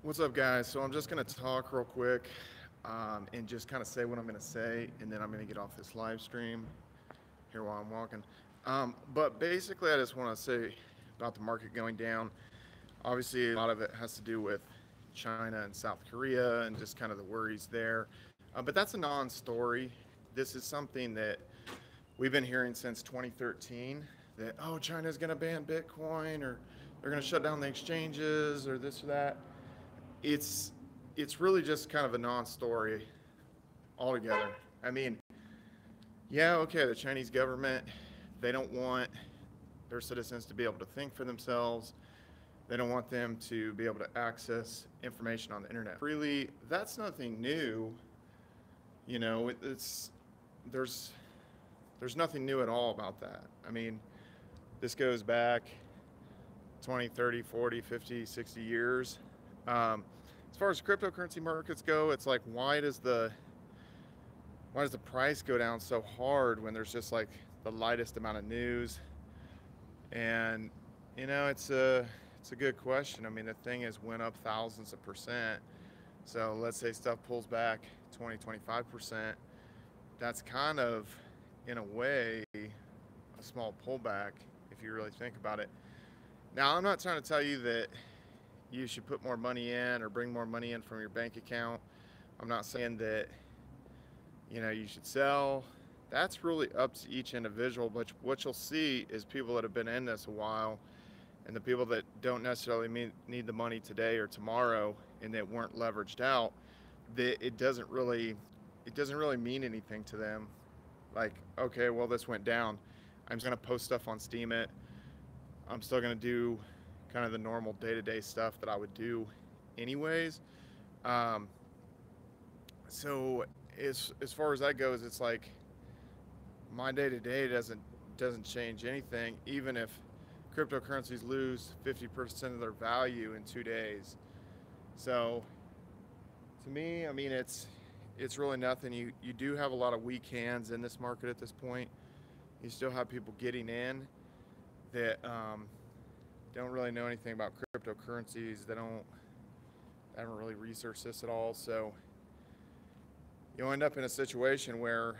What's up, guys? So I'm just going to talk real quick and just kind of say what I'm going to say, and then I'm going to get off this live stream here while I'm walking. But basically, I just want to say about the market going down. Obviously, a lot of it has to do with China and South Korea and just kind of the worries there. But that's a non-story. This is something that we've been hearing since 2013 that, oh, China's going to ban Bitcoin, or they're going to shut down the exchanges, or this or that. It's really just kind of a non-story altogether. I mean, yeah, okay, the Chinese government, they don't want their citizens to be able to think for themselves. They don't want them to be able to access information on the internet freely. That's nothing new. You know, there's nothing new at all about that. I mean, this goes back 20, 30, 40, 50, 60 years. As far as cryptocurrency markets go, it's like, why does the price go down so hard when there's just like the lightest amount of news? And you know, it's a good question. I mean, the thing has went up thousands of percent. So let's say stuff pulls back 20, 25%. That's kind of, in a way, a small pullback if you really think about it. Now, I'm not trying to tell you that you should put more money in or bring more money in from your bank account. I'm not saying that, you know, you should sell. That's really up to each individual. But what you'll see is people that have been in this a while, and the people that don't necessarily need the money today or tomorrow, and that weren't leveraged out, that it doesn't really mean anything to them. Like, okay, well, this went down. I'm just gonna post stuff on Steemit. I'm still gonna do kind of the normal day-to-day stuff that I would do anyways. So as far as that goes, it's like my day-to-day doesn't change anything, even if cryptocurrencies lose 50% of their value in 2 days. So to me, I mean, it's really nothing. You do have a lot of weak hands in this market at this point. You still have people getting in that don't really know anything about cryptocurrencies. They haven't really researched this at all. So you'll end up in a situation where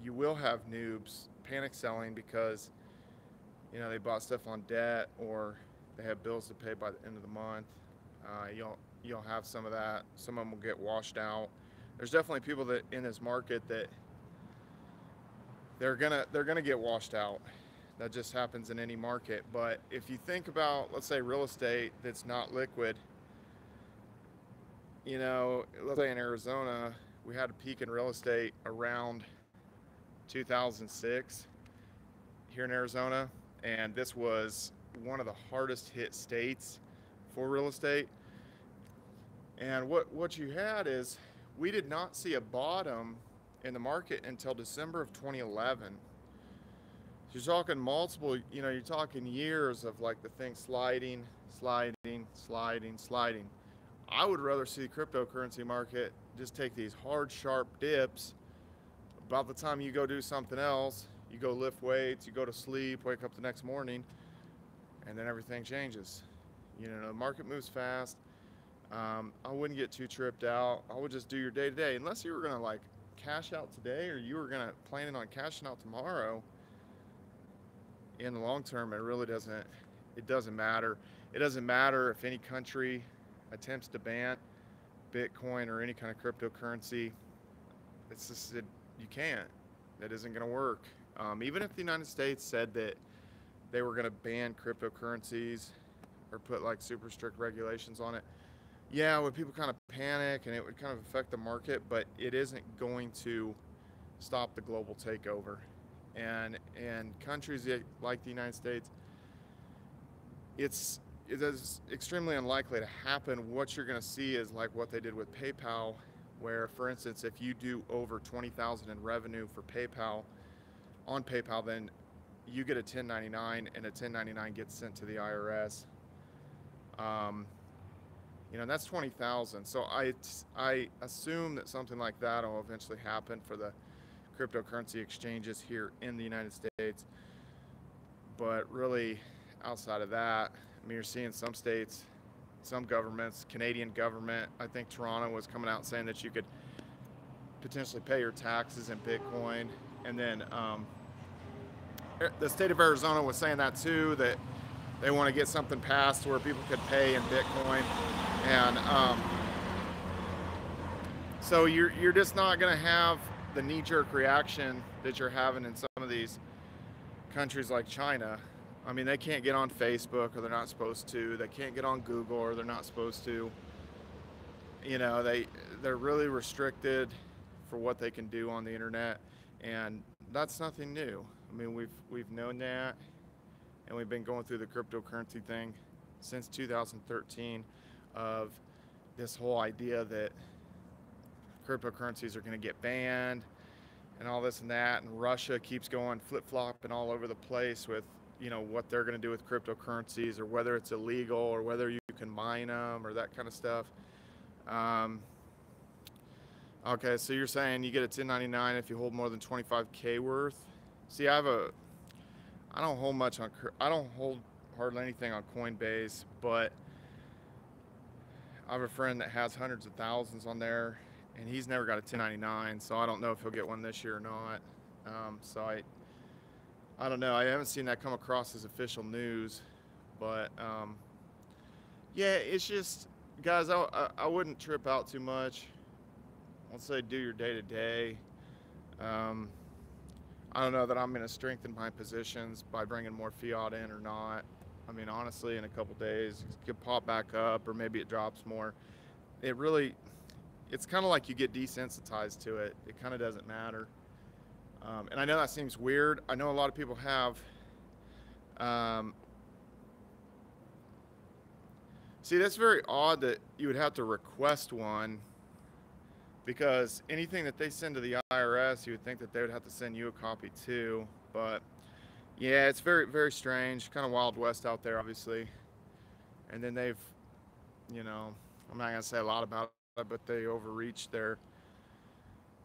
you will have noobs panic selling because, you know, they bought stuff on debt or they have bills to pay by the end of the month. You'll have some of that. Some of them will get washed out. There's definitely people that in this market that they're gonna get washed out. That just happens in any market. But if you think about, let's say, real estate that's not liquid, you know, let's say in Arizona, we had a peak in real estate around 2006 here in Arizona, and this was one of the hardest hit states for real estate. And what you had is, we did not see a bottom in the market until December of 2011. You're talking multiple, you know, you're talking years of like the thing sliding. I would rather see the cryptocurrency market just take these hard, sharp dips. About the time you go do something else, you go lift weights, you go to sleep, wake up the next morning, and then everything changes. You know, the market moves fast. I wouldn't get too tripped out. I would just do your day to day, unless you were gonna like cash out today or you were gonna planning on cashing out tomorrow. In the long term, it really doesn't matter. It doesn't matter if any country attempts to ban Bitcoin or any kind of cryptocurrency. It's just you can't. That isn't going to work. Even if the United States said that they were going to ban cryptocurrencies or put like super strict regulations on it, yeah, would people kind of panic and it would kind of affect the market, but it isn't going to stop the global takeover. And countries like the United States, it is extremely unlikely to happen. What you're going to see is like what they did with PayPal, where, for instance, if you do over $20,000 in revenue for PayPal on PayPal, then you get a 1099, and a 1099 gets sent to the IRS. You know, that's 20,000. So I assume that something like that will eventually happen for the cryptocurrency exchanges here in the United States. But really, outside of that, I mean, you're seeing some states some governments, Canadian government, I think Toronto was coming out saying that you could potentially pay your taxes in Bitcoin. And then the state of Arizona was saying that too, that they want to get something passed where people could pay in Bitcoin. And so you're just not going to have the knee-jerk reaction that you're having in some of these countries like China. I mean, they can't get on Facebook, or they're not supposed to. They can't get on Google, or they're not supposed to. You know, they're really restricted for what they can do on the internet, and that's nothing new. I mean, we've known that, and we've been going through the cryptocurrency thing since 2013, of this whole idea that cryptocurrencies are going to get banned and all this and that, and Russia keeps going flip-flopping all over the place with, you know, what they're going to do with cryptocurrencies, or whether it's illegal, or whether you can mine them, or that kind of stuff. Okay, so you're saying you get a 1099 if you hold more than 25K worth. See, I don't hold much on, I don't hold hardly anything on Coinbase, but I have a friend that has hundreds of thousands on there, and he's never got a 1099, so I don't know if he'll get one this year or not. So I don't know. I haven't seen that come across as official news, but yeah, it's just, guys, I wouldn't trip out too much. Let's say do your day-to-day. I don't know that I'm going to strengthen my positions by bringing more fiat in or not. I mean, honestly, in a couple days, it could pop back up, or maybe it drops more. It's kind of like you get desensitized to it. It kind of doesn't matter. And I know that seems weird. I know a lot of people have. See, that's very odd that you would have to request one, because anything that they send to the IRS, you would think that they would have to send you a copy too. But yeah, it's very, very strange. Kind of Wild West out there, obviously. And then they've, you know, I'm not going to say a lot about it, but they overreached their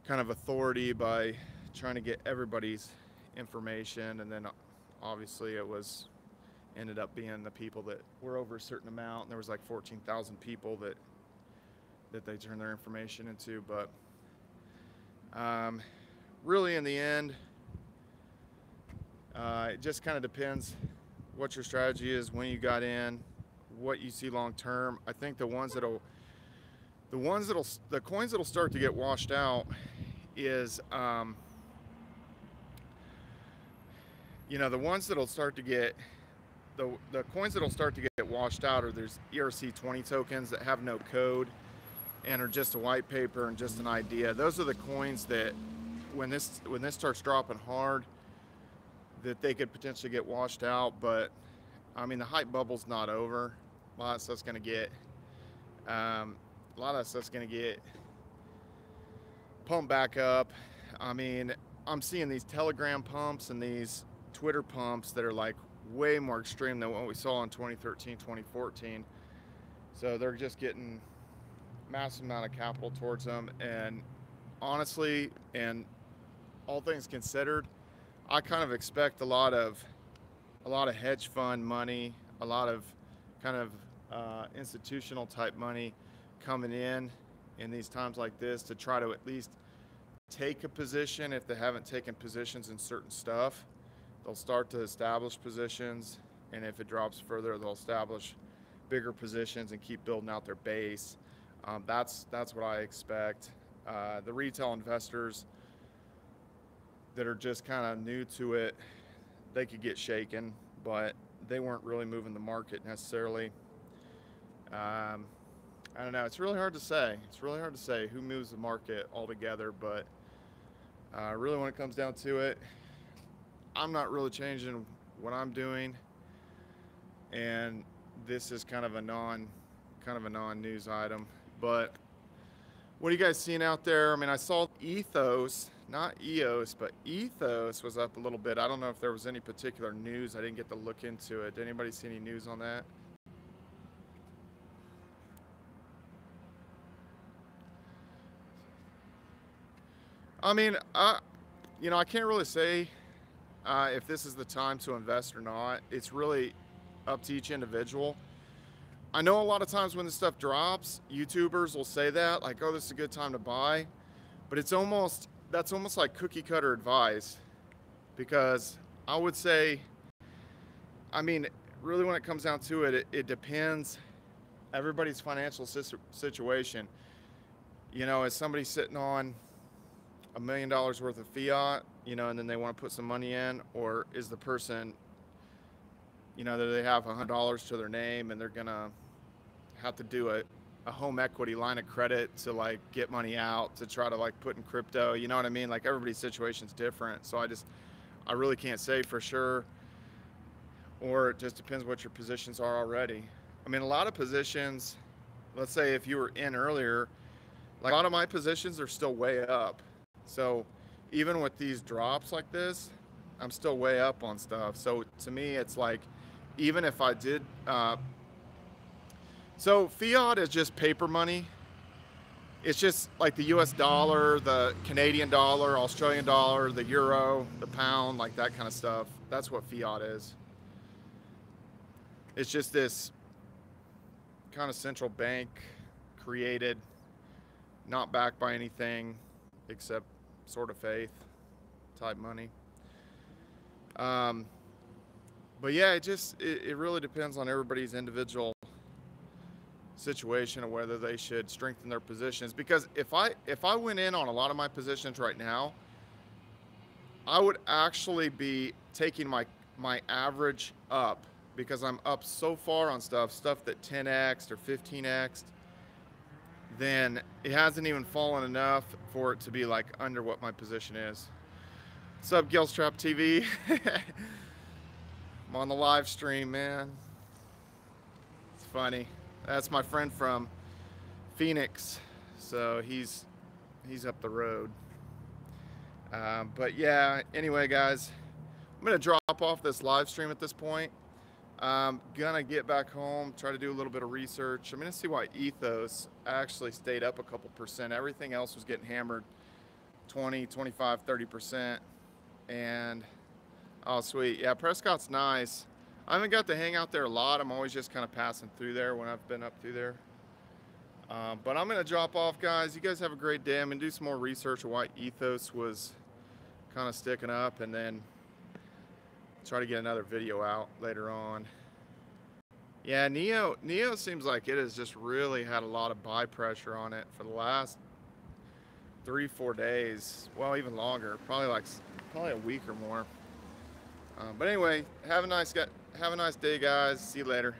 kind of authority by trying to get everybody's information. And then obviously it ended up being the people that were over a certain amount. And there was like 14,000 people that they turned their information into. But really, in the end, it just kind of depends what your strategy is, when you got in, what you see long term. I think the coins that'll start to get washed out is, you know, the ones that'll start to get, the coins that'll start to get washed out are there's ERC20 tokens that have no code and are just a white paper and just an idea. Those are the coins that when this starts dropping hard, that they could potentially get washed out. But I mean, the hype bubble's not over. A lot of stuff's going to get pumped back up. I mean, I'm seeing these Telegram pumps and these Twitter pumps that are like way more extreme than what we saw in 2013, 2014. So they're just getting massive amount of capital towards them. And honestly, and all things considered, I kind of expect a lot of hedge fund money, a lot of kind of institutional type money coming in these times like this to try to at least take a position. If they haven't taken positions in certain stuff, they'll start to establish positions, and if it drops further, they'll establish bigger positions and keep building out their base. That's what I expect. The retail investors that are just kind of new to it, they could get shaken, but they weren't really moving the market necessarily. I don't know. It's really hard to say. It's really hard to say who moves the market altogether, but really when it comes down to it, I'm not really changing what I'm doing, and this is kind of a non-news item. But what are you guys seeing out there? I mean, I saw Ethos, not EOS, but Ethos was up a little bit. I don't know if there was any particular news. I didn't get to look into it. Did anybody see any news on that? I mean, you know, I can't really say if this is the time to invest or not. It's really up to each individual. I know a lot of times when this stuff drops, YouTubers will say that, like, oh, this is a good time to buy. But that's almost like cookie cutter advice, because I would say, I mean, really when it comes down to it, it depends everybody's financial situation. You know, is somebody sitting on $1 million worth of fiat, you know, and then they want to put some money in, or is the person, you know, that they have $100 to their name and they're gonna have to do a home equity line of credit to like get money out to try to like put in crypto, you know what I mean? Like everybody's situation's different. So I really can't say for sure, or it just depends what your positions are already. I mean, a lot of positions, let's say if you were in earlier, like a lot of my positions are still way up. So even with these drops like this, I'm still way up on stuff. So to me, it's like, even if I did, so fiat is just paper money. It's just like the US dollar, the Canadian dollar, Australian dollar, the euro, the pound, like that kind of stuff. That's what fiat is. It's just this kind of central bank created, not backed by anything except sort of faith type money. But yeah, it really depends on everybody's individual situation of whether they should strengthen their positions. Because if I went in on a lot of my positions right now, I would actually be taking my average up, because I'm up so far on stuff that 10x or 15x, then it hasn't even fallen enough for it to be like under what my position is. What's up, Gilstrap TV? I'm on the live stream, man. It's funny. That's my friend from Phoenix, so he's up the road. But yeah, anyway, guys, I'm gonna drop off this live stream at this point. I'm gonna get back home, try to do a little bit of research. I'm gonna see why Ethos actually stayed up a couple percent. Everything else was getting hammered 20, 25, 30%. And oh, sweet. Yeah, Prescott's nice. I haven't got to hang out there a lot. I'm always just kind of passing through there when I've been up through there. But I'm gonna drop off, guys. You guys have a great day. I'm gonna do some more research of why Ethos was kind of sticking up, and then try to get another video out later on. Yeah, Neo seems like it has just really had a lot of buy pressure on it for the last 3-4 days. Well, even longer, probably a week or more. But anyway, have a nice day, guys. See you later.